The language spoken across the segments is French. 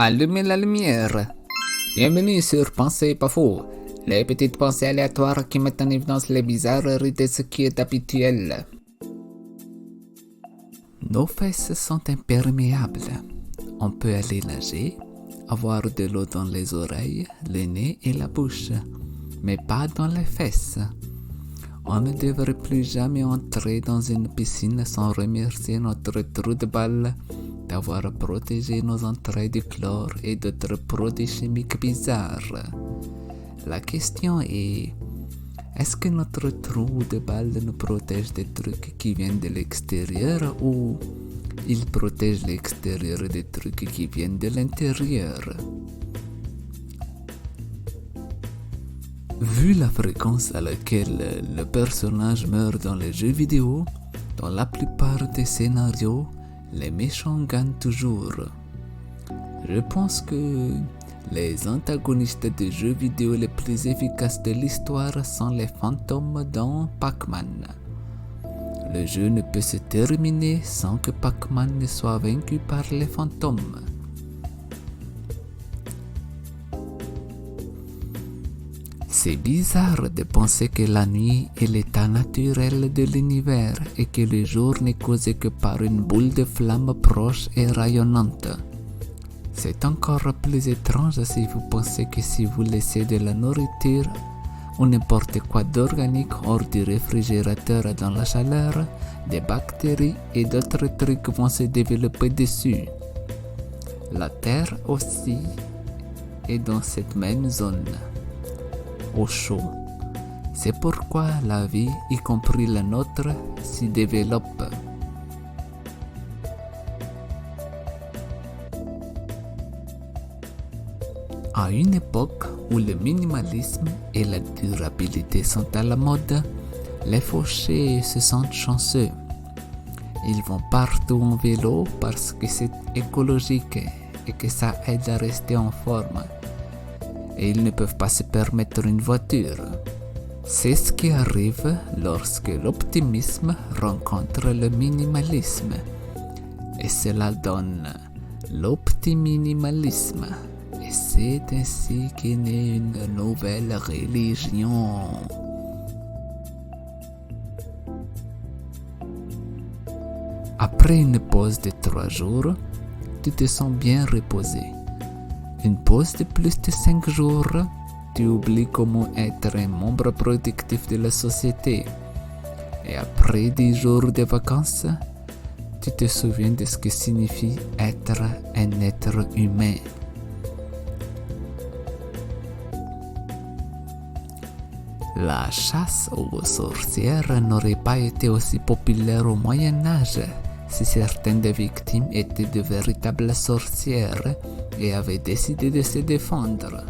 Allumez la lumière. Bienvenue sur Pensée pas faux, les petites pensées aléatoires qui mettent en évidence les bizarreries de ce qui est habituel. Nos fesses sont imperméables. On peut aller nager, avoir de l'eau dans les oreilles, le nez et la bouche, mais pas dans les fesses. On ne devrait plus jamais entrer dans une piscine sans remercier notre trou de balle d'avoir protégé nos entrailles du chlore et d'autres produits chimiques bizarres. La question est-ce que notre trou de balle nous protège des trucs qui viennent de l'extérieur ou il protège l'extérieur des trucs qui viennent de l'intérieur? Vu la fréquence à laquelle le personnage meurt dans les jeux vidéo, dans la plupart des scénarios, les méchants gagnent toujours. Je pense que les antagonistes des jeux vidéo les plus efficaces de l'histoire sont les fantômes dans Pac-Man. Le jeu ne peut se terminer sans que Pac-Man ne soit vaincu par les fantômes. C'est bizarre de penser que la nuit est l'état naturel de l'univers et que le jour n'est causé que par une boule de flamme proche et rayonnante. C'est encore plus étrange si vous pensez que si vous laissez de la nourriture ou n'importe quoi d'organique hors du réfrigérateur dans la chaleur, des bactéries et d'autres trucs vont se développer dessus. La Terre aussi est dans cette même zone. Au chaud. C'est pourquoi la vie, y compris la nôtre, s'y développe. À une époque où le minimalisme et la durabilité sont à la mode, les fauchés se sentent chanceux. Ils vont partout en vélo parce que c'est écologique et que ça aide à rester en forme. Et ils ne peuvent pas se permettre une voiture. C'est ce qui arrive lorsque l'optimisme rencontre le minimalisme. Et cela donne l'optiminimalisme. Et c'est ainsi qu'est née une nouvelle religion. Après une pause de 3 jours, tu te sens bien reposé. Une pause de plus de 5 jours, tu oublies comment être un membre productif de la société. Et après 10 jours de vacances, tu te souviens de ce que signifie être un être humain. La chasse aux sorcières n'aurait pas été aussi populaire au Moyen-Âge si certaines des victimes étaient de véritables sorcières et avaient décidé de se défendre.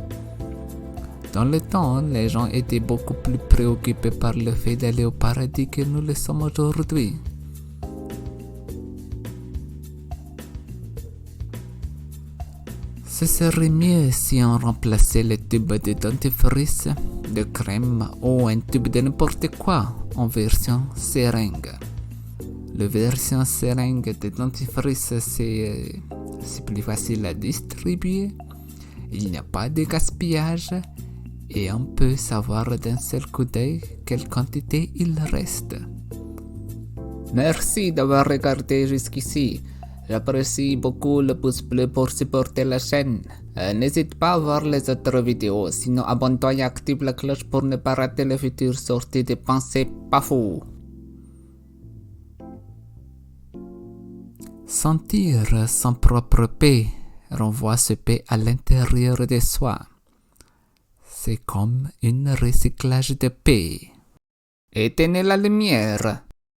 Dans le temps, les gens étaient beaucoup plus préoccupés par le fait d'aller au paradis que nous le sommes aujourd'hui. Ce serait mieux si on remplaçait les tubes de dentifrice, de crème ou un tube de n'importe quoi en version seringue. La version seringue de dentifrice, c'est plus facile à distribuer, il n'y a pas de gaspillage et on peut savoir d'un seul coup d'œil quelle quantité il reste. Merci d'avoir regardé jusqu'ici. J'apprécie beaucoup le pouce bleu pour supporter la chaîne. N'hésite pas à voir les autres vidéos, sinon abonne-toi et active la cloche pour ne pas rater les futures sorties de Pensée pas faux. Sentir son propre paix renvoie ce paix à l'intérieur de soi. C'est comme un recyclage de paix. Éteignez la lumière.